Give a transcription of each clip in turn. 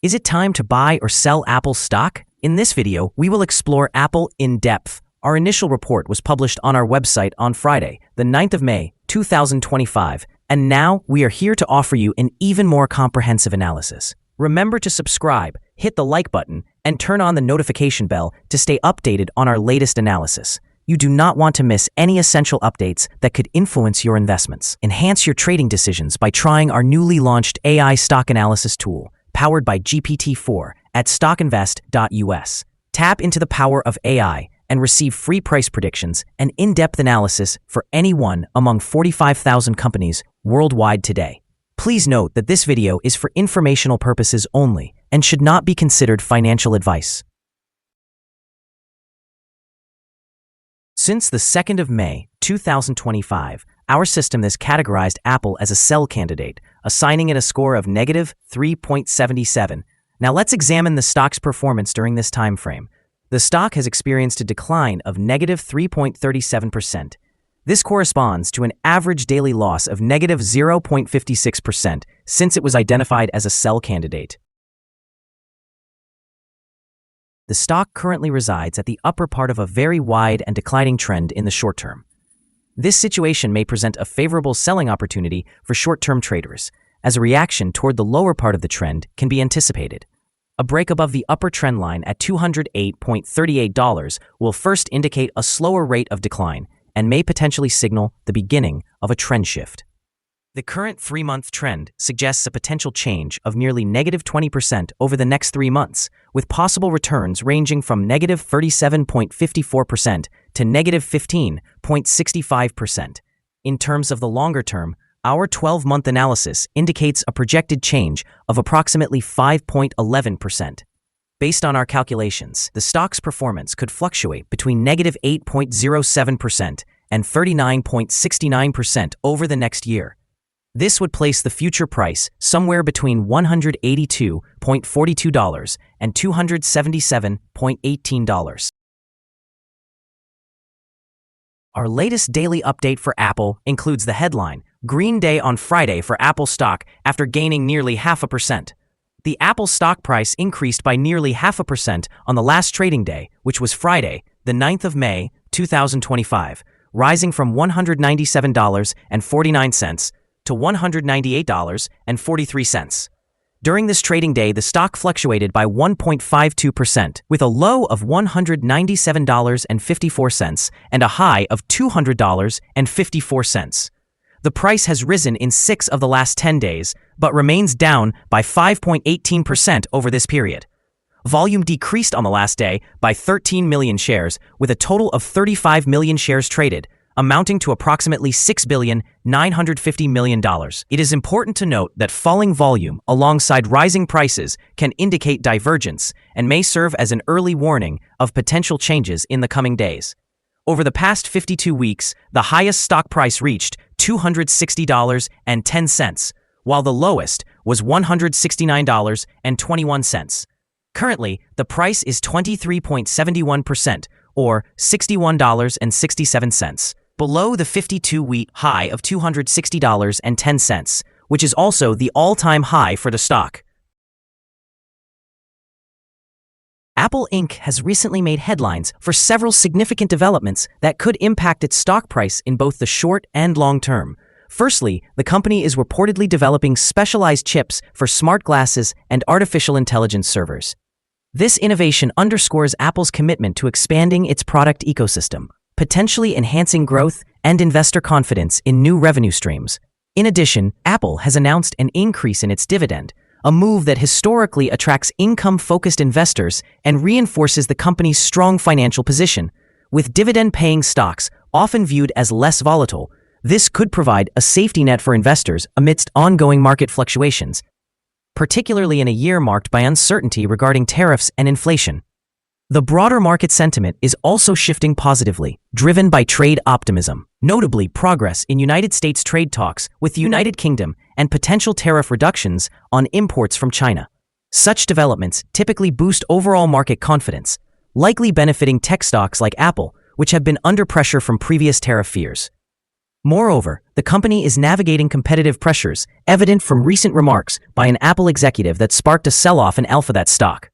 Is it time to buy or sell Apple stock? In this video, we will explore Apple in depth. Our initial report was published on our website on Friday, the 9th of May, 2025, and now we are here to offer you an even more comprehensive analysis. Remember to subscribe, hit the like button, and turn on the notification bell to stay updated on our latest analysis. You do not want to miss any essential updates that could influence your investments. Enhance your trading decisions by trying our newly launched AI stock analysis tool, powered by GPT-4 at StockInvest.us. Tap into the power of AI and receive free price predictions and in-depth analysis for any one among 45,000 companies worldwide today. Please note that this video is for informational purposes only and should not be considered financial advice. Since the 2nd of May, 2025, our system has categorized Apple as a sell candidate, assigning it a score of negative 3.77. Now let's examine the stock's performance during this time frame. The stock has experienced a decline of negative 3.37%. This corresponds to an average daily loss of negative 0.56% since it was identified as a sell candidate. The stock currently resides at the upper part of a very wide and declining trend in the short term. This situation may present a favorable selling opportunity for short-term traders, as a reaction toward the lower part of the trend can be anticipated. A break above the upper trend line at $208.38 will first indicate a slower rate of decline and may potentially signal the beginning of a trend shift. The current 3-month trend suggests a potential change of nearly negative 20% over the next 3 months, with possible returns ranging from negative 37.54% to negative 15.65%. In terms of the longer term, our 12-month analysis indicates a projected change of approximately 5.11%. Based on our calculations, the stock's performance could fluctuate between negative 8.07% and 39.69% over the next year. This would place the future price somewhere between $182.42 and $277.18. Our latest daily update for Apple includes the headline, Green Day on Friday for Apple stock after gaining nearly 0.5%. The Apple stock price increased by nearly 0.5% on the last trading day, which was Friday, the 9th of May, 2025, rising from $197.49 to $198.43. During this trading day, the stock fluctuated by 1.52%, with a low of $197.54 and a high of $200.54. The price has risen in 6 of the last 10 days, but remains down by 5.18% over this period. Volume decreased on the last day by 13 million shares, with a total of 35 million shares traded, amounting to approximately $6.95 billion. It is important to note that falling volume alongside rising prices can indicate divergence and may serve as an early warning of potential changes in the coming days. Over the past 52 weeks, the highest stock price reached $260.10, while the lowest was $169.21. Currently, the price is 23.71%, or $61.67. Below the 52-week high of $260.10, which is also the all-time high for the stock. Apple Inc. has recently made headlines for several significant developments that could impact its stock price in both the short and long term. Firstly, the company is reportedly developing specialized chips for smart glasses and artificial intelligence servers. This innovation underscores Apple's commitment to expanding its product ecosystem, potentially enhancing growth and investor confidence in new revenue streams. In addition, Apple has announced an increase in its dividend, a move that historically attracts income-focused investors and reinforces the company's strong financial position. With dividend-paying stocks often viewed as less volatile, this could provide a safety net for investors amidst ongoing market fluctuations, particularly in a year marked by uncertainty regarding tariffs and inflation. The broader market sentiment is also shifting positively, driven by trade optimism, notably progress in United States trade talks with the United Kingdom and potential tariff reductions on imports from China. Such developments typically boost overall market confidence, likely benefiting tech stocks like Apple, which have been under pressure from previous tariff fears. Moreover, the company is navigating competitive pressures, evident from recent remarks by an Apple executive that sparked a sell-off in Alphabet stock.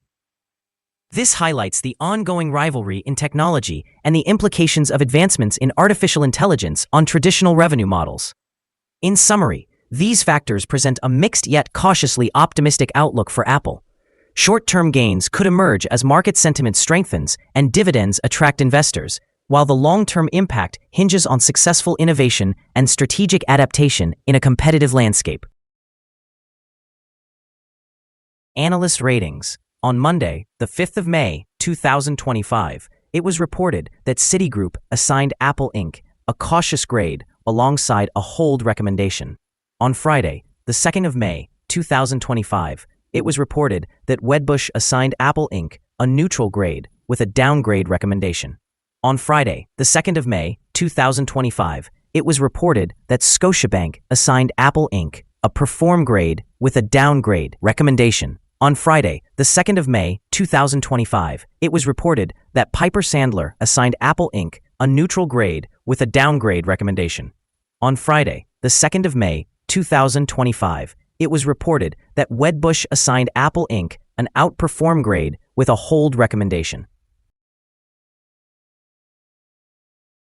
This highlights the ongoing rivalry in technology and the implications of advancements in artificial intelligence on traditional revenue models. In summary, these factors present a mixed yet cautiously optimistic outlook for Apple. Short-term gains could emerge as market sentiment strengthens and dividends attract investors, while the long-term impact hinges on successful innovation and strategic adaptation in a competitive landscape. Analyst ratings. On Monday, the 5th of May, 2025, it was reported that Citigroup assigned Apple Inc. a cautious grade alongside a hold recommendation. On Friday, the 2nd of May, 2025, it was reported that Wedbush assigned Apple Inc. a neutral grade with a downgrade recommendation. On Friday, the 2nd of May, 2025, it was reported that Scotiabank assigned Apple Inc. a perform grade with a downgrade recommendation. On Friday, the 2nd of May, 2025, it was reported that Piper Sandler assigned Apple Inc. a neutral grade with a downgrade recommendation. On Friday, the 2nd of May, 2025, it was reported that Wedbush assigned Apple Inc. an outperform grade with a hold recommendation.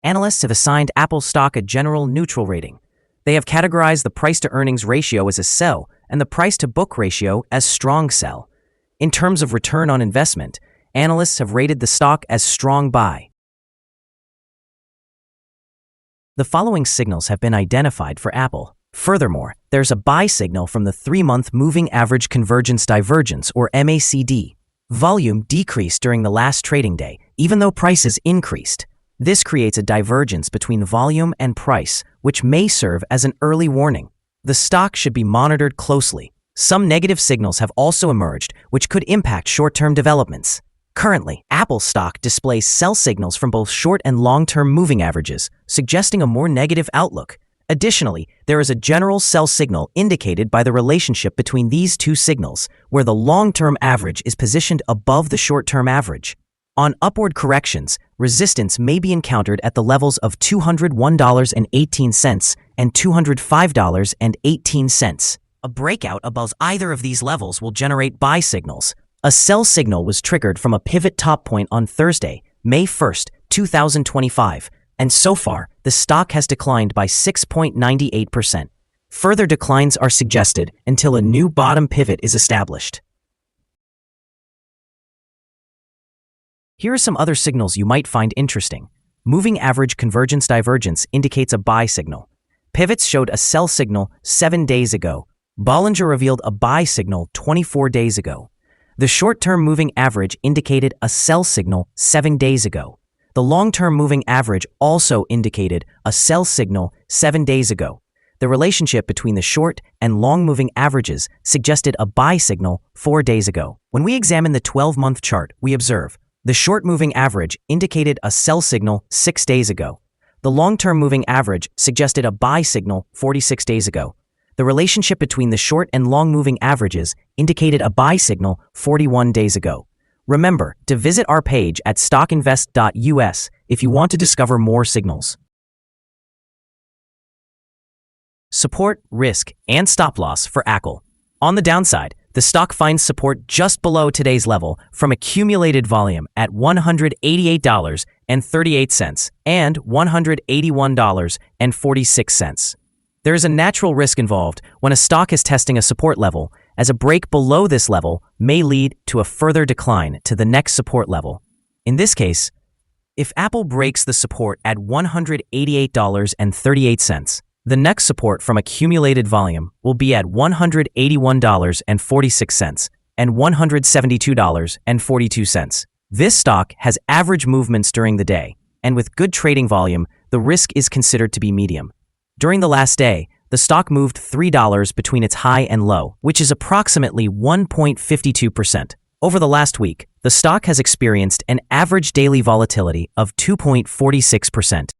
Analysts have assigned Apple stock a general neutral rating. They have categorized the price-to-earnings ratio as a sell and the price-to-book ratio as strong sell. In terms of return on investment, analysts have rated the stock as strong buy. The following signals have been identified for Apple. Furthermore, there's a buy signal from the 3-month Moving Average Convergence Divergence, or MACD. Volume decreased during the last trading day, even though prices increased. This creates a divergence between volume and price, which may serve as an early warning. The stock should be monitored closely. Some negative signals have also emerged, which could impact short-term developments. Currently, Apple stock displays sell signals from both short and long-term moving averages, suggesting a more negative outlook. Additionally, there is a general sell signal indicated by the relationship between these two signals, where the long-term average is positioned above the short-term average. On upward corrections, resistance may be encountered at the levels of $201.18 and $205.18. A breakout above either of these levels will generate buy signals. A sell signal was triggered from a pivot top point on Thursday, May 1st, 2025, and so far, the stock has declined by 6.98%. Further declines are suggested until a new bottom pivot is established. Here are some other signals you might find interesting. Moving Average Convergence Divergence indicates a buy signal. Pivots showed a sell signal 7 days ago. Bollinger revealed a buy signal 24 days ago. The short-term moving average indicated a sell signal 7 days ago. The long-term moving average also indicated a sell signal 7 days ago. The relationship between the short and long moving averages suggested a buy signal 4 days ago. When we examine the 12-month chart, we observe the short moving average indicated a sell signal 6 days ago. The long-term moving average suggested a buy signal 46 days ago. The relationship between the short and long moving averages indicated a buy signal 41 days ago. Remember to visit our page at StockInvest.us if you want to discover more signals. Support, risk, and stop loss for Apple. On the downside, the stock finds support just below today's level from accumulated volume at $188.38 and $181.46. There is a natural risk involved when a stock is testing a support level, as a break below this level may lead to a further decline to the next support level. In this case, if Apple breaks the support at $188.38, the next support from accumulated volume will be at $181.46 and $172.42. This stock has average movements during the day, and with good trading volume, the risk is considered to be medium. During the last day, the stock moved $3 between its high and low, which is approximately 1.52%. Over the last week, the stock has experienced an average daily volatility of 2.46%.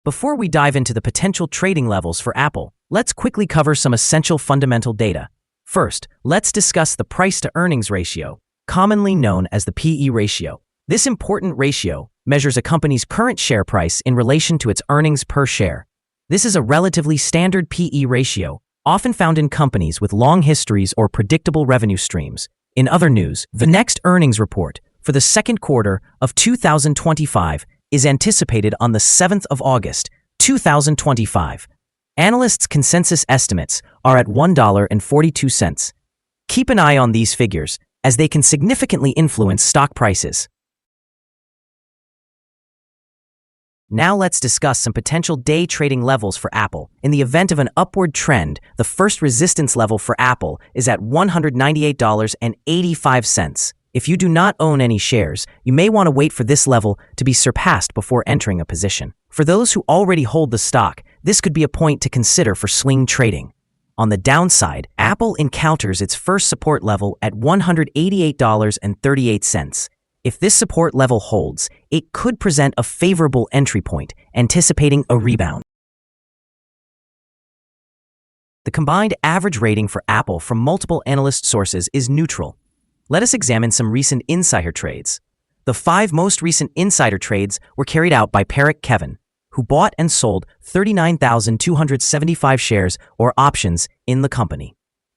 Before we dive into the potential trading levels for Apple, let's quickly cover some essential fundamental data. First, let's discuss the price-to-earnings ratio, commonly known as the PE ratio. This important ratio measures a company's current share price in relation to its earnings per share. This is a relatively standard P/E ratio, often found in companies with long histories or predictable revenue streams. In other news, the next earnings report for the second quarter of 2025 is anticipated on the 7th of August, 2025. Analysts' consensus estimates are at $1.42. Keep an eye on these figures, as they can significantly influence stock prices. Now let's discuss some potential day trading levels for Apple. In the event of an upward trend, the first resistance level for Apple is at $198.85. If you do not own any shares, you may want to wait for this level to be surpassed before entering a position. For those who already hold the stock, this could be a point to consider for swing trading. On the downside, Apple encounters its first support level at $188.38. If this support level holds, it could present a favorable entry point, anticipating a rebound. The combined average rating for Apple from multiple analyst sources is neutral. Let us examine some recent insider trades. The 5 most recent insider trades were carried out by Parrot Kevin, who bought and sold 39,275 shares or options in the company.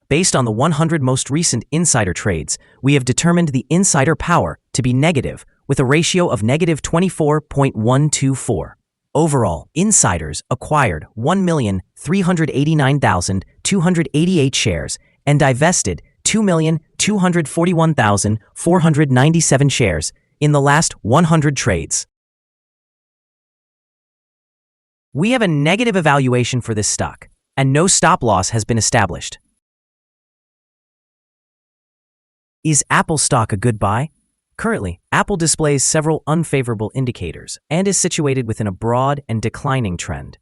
Based on the 100 most recent insider trades, we have determined the insider power to be negative, with a ratio of negative 24.124. Overall, insiders acquired 1,389,288 shares and divested 2,241,497 shares in the last 100 trades. We have a negative evaluation for this stock, and no stop loss has been established. Is Apple stock a good buy? Currently, Apple displays several unfavorable indicators and is situated within a broad and declining trend.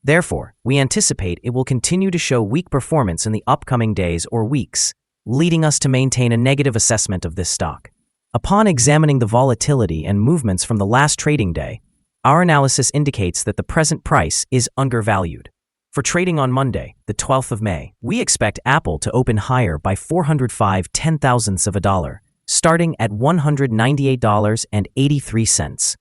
Therefore, we anticipate it will continue to show weak performance in the upcoming days or weeks, leading us to maintain a negative assessment of this stock. Upon examining the volatility and movements from the last trading day, our analysis indicates that the present price is undervalued. For trading on Monday, the 12th of May, we expect Apple to open higher by 405/10,000ths of a dollar, starting at $198.83.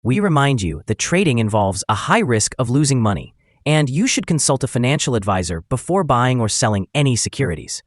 We remind you that trading involves a high risk of losing money, and you should consult a financial advisor before buying or selling any securities.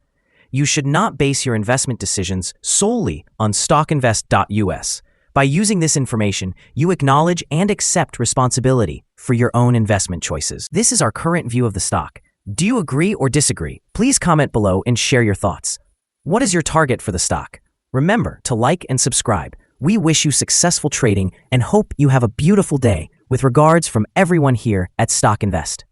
You should not base your investment decisions solely on StockInvest.us. By using this information, you acknowledge and accept responsibility for your own investment choices. This is our current view of the stock. Do you agree or disagree? Please comment below and share your thoughts. What is your target for the stock? Remember to like and subscribe. We wish you successful trading and hope you have a beautiful day. With regards from everyone here at Stock Invest.